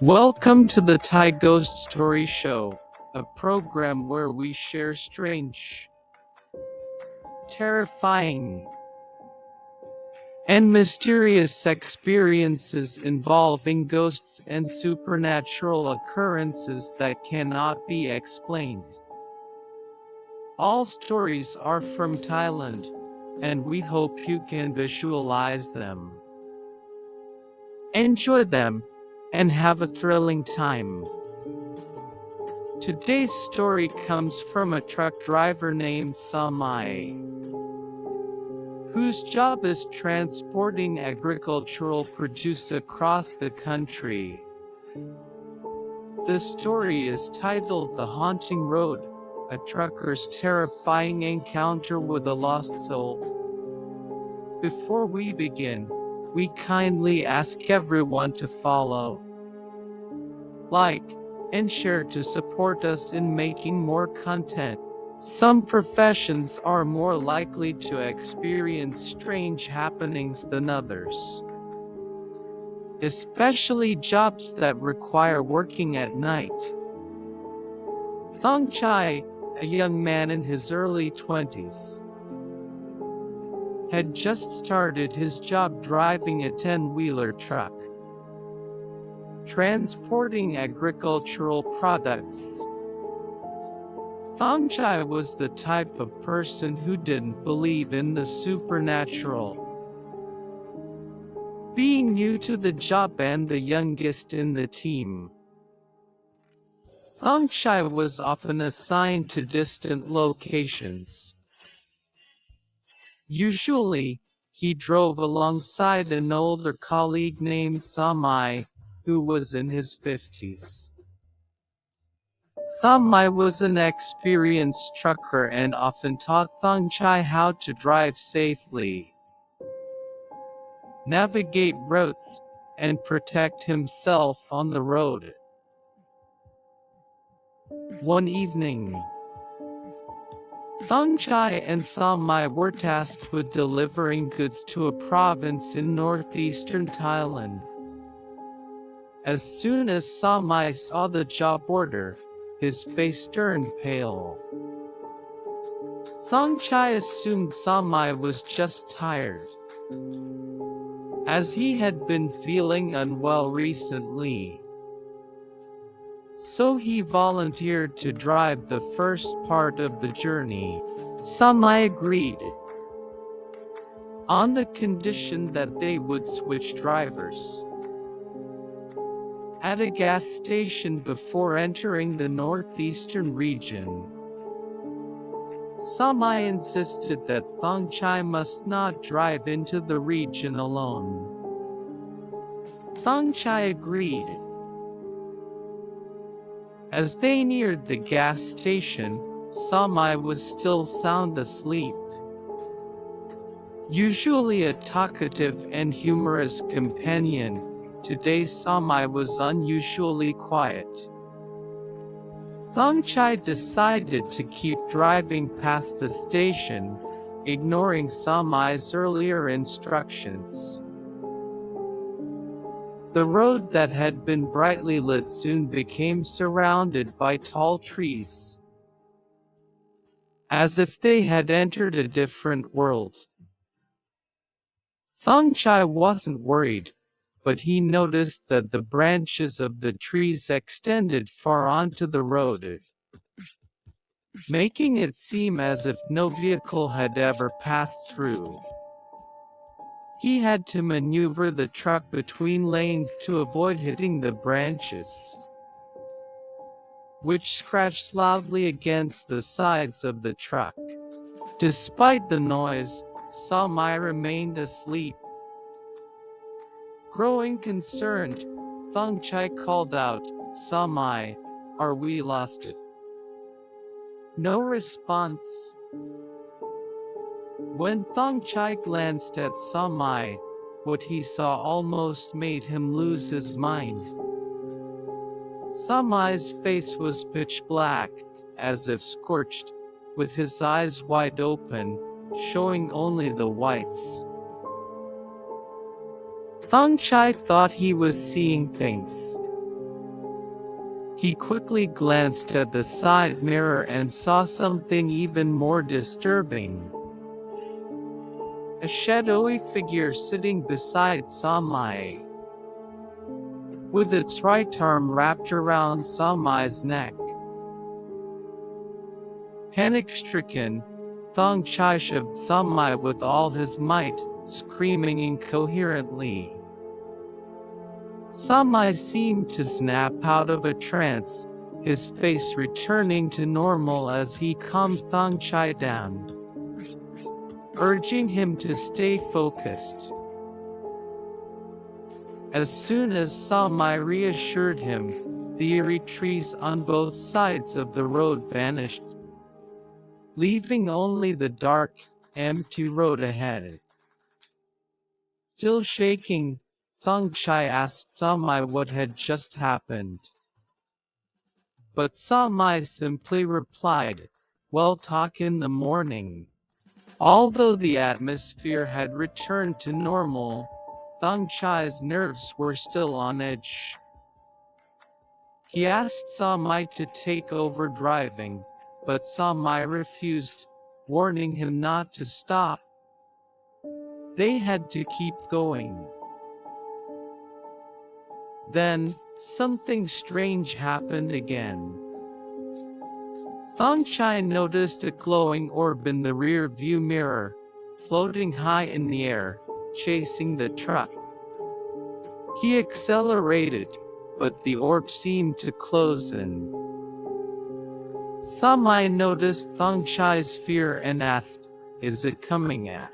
Welcome to the Thai Ghost Story Show, a program where we share strange, terrifying, and mysterious experiences involving ghosts and supernatural occurrences that cannot be explained. All stories are from Thailand, and we hope you can visualize them. Enjoy them, and have a thrilling time. Today's story comes from a truck driver named Samai, whose job is transporting agricultural produce across the country. The story is titled The Haunting Road, a trucker's terrifying encounter with a lost soul. Before we begin, we kindly ask everyone to follow, like, and share to support us in making more content. Some professions are more likely to experience strange happenings than others, especially jobs that require working at night. Thong Chai, a young man in his early 20s, had just started his job driving a 10-wheeler truck, transporting agricultural products. Thong Chai was the type of person who didn't believe in the supernatural. Being new to the job and the youngest in the team, Thong Chai was often assigned to distant locations. Usually, he drove alongside an older colleague named Samai, who was in his 50s. Samai was an experienced trucker and often taught Thong Chai how to drive safely, navigate routes, and protect himself on the road. One evening, Thong Chai and Samai were tasked with delivering goods to a province in northeastern Thailand. As soon as Samai saw the job order, his face turned pale. Thong Chai assumed Samai was just tired, as he had been feeling unwell recently. So he volunteered to drive the first part of the journey. Samai agreed, on the condition that they would switch drivers. At a gas station before entering the northeastern region, Samai insisted that Thong Chai must not drive into the region alone. Thong Chai agreed. As they neared the gas station, Samai was still sound asleep. Usually a talkative and humorous companion, today Samai was unusually quiet. Thong Chai decided to keep driving past the station, ignoring Samai's earlier instructions. The road that had been brightly lit soon became surrounded by tall trees, as if they had entered a different world. Thong Chai wasn't worried, but he noticed that the branches of the trees extended far onto the road, making it seem as if no vehicle had ever passed through. He had to maneuver the truck between lanes to avoid hitting the branches, which scratched loudly against the sides of the truck. Despite the noise, Samai remained asleep. Growing concerned, Thong Chai called out, "Samai, are we lost?" No response. When Thong Chai glanced at Samai, what he saw almost made him lose his mind. Samai's face was pitch black, as if scorched, with his eyes wide open, showing only the whites. Thong Chai thought he was seeing things. He quickly glanced at the side mirror and saw something even more disturbing. A shadowy figure sitting beside Samai, with its right arm wrapped around Samai's neck. Panic-stricken, Thong Chai shoved Samai with all his might, screaming incoherently. Samai seemed to snap out of a trance, his face returning to normal as he calmed Thong Chai down, urging him to stay focused. As soon as Samai reassured him, the eerie trees on both sides of the road vanished, leaving only the dark, empty road ahead. Still shaking, Thong Chai asked Samai what had just happened. But Samai simply replied, "We'll talk in the morning." Although the atmosphere had returned to normal, Thong Chai's nerves were still on edge. He asked Samai to take over driving, but Samai refused, warning him not to stop. They had to keep going. Then, something strange happened again. Thong Chai noticed a glowing orb in the rear view mirror, floating high in the air, chasing the truck. He accelerated, but the orb seemed to close in. Samai noticed Thong Chai's fear and asked, "Is it coming at?"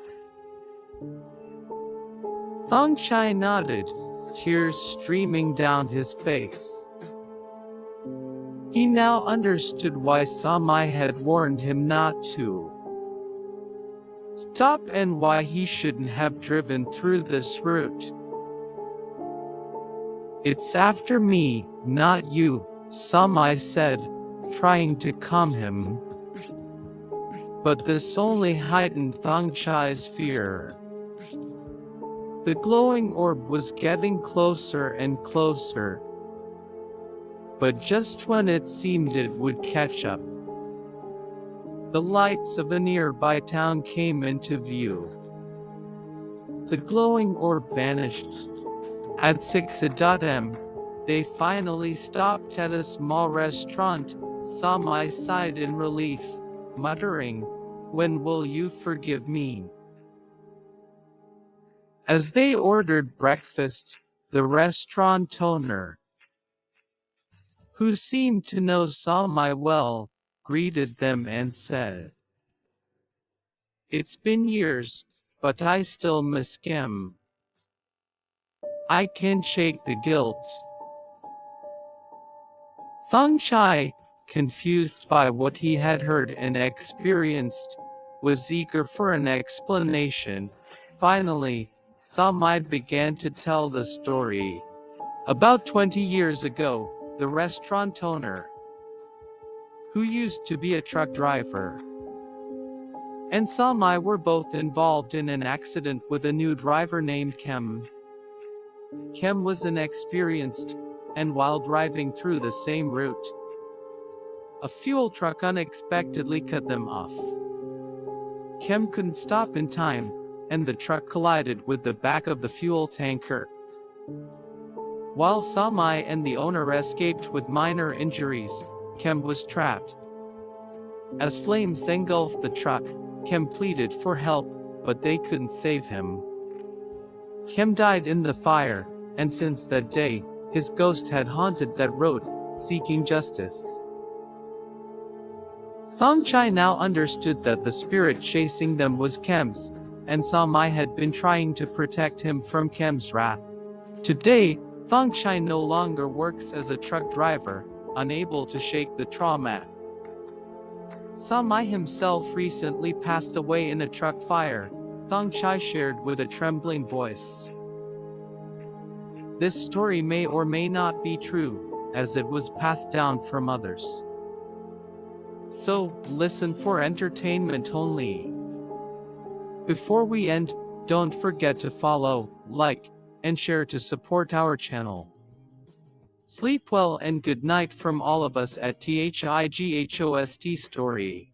Thong Chai nodded, tears streaming down his face. He now understood why Samai had warned him not to stop and why he shouldn't have driven through this route. "It's after me, not you," Samai said, trying to calm him. But this only heightened Thong Chai's fear. The glowing orb was getting closer and closer. But just when it seemed it would catch up, the lights of a nearby town came into view. The glowing orb vanished. At 6 a.m., they finally stopped at a small restaurant. Samai sighed in relief, muttering, "When will you forgive me?" As they ordered breakfast, the restaurant owner, who seemed to know Samai well, greeted them and said, "It's been years, but I still miss Kim. I can't shake the guilt." Thong Chai, confused by what he had heard and experienced, was eager for an explanation. Finally, Samai began to tell the story. About 20 years ago, the restaurant owner, who used to be a truck driver, and Samai were both involved in an accident with a new driver named Kem. Kem was inexperienced, and while driving through the same route, a fuel truck unexpectedly cut them off. Kem couldn't stop in time, and the truck collided with the back of the fuel tanker. While Samai and the owner escaped with minor injuries, Kem was trapped. As flames engulfed the truck, Kem pleaded for help, but they couldn't save him. Kem died in the fire, and since that day, his ghost had haunted that road, seeking justice. Thong Chai now understood that the spirit chasing them was Kem's, and Samai had been trying to protect him from Kem's wrath. Today, Thong Chai no longer works as a truck driver, unable to shake the trauma. Samai himself recently passed away in a truck fire, Thong Chai shared with a trembling voice. This story may or may not be true, as it was passed down from others. So, listen for entertainment only. Before we end, don't forget to follow, like, and share to support our channel. Sleep well and good night from all of us at THIGHOST Story.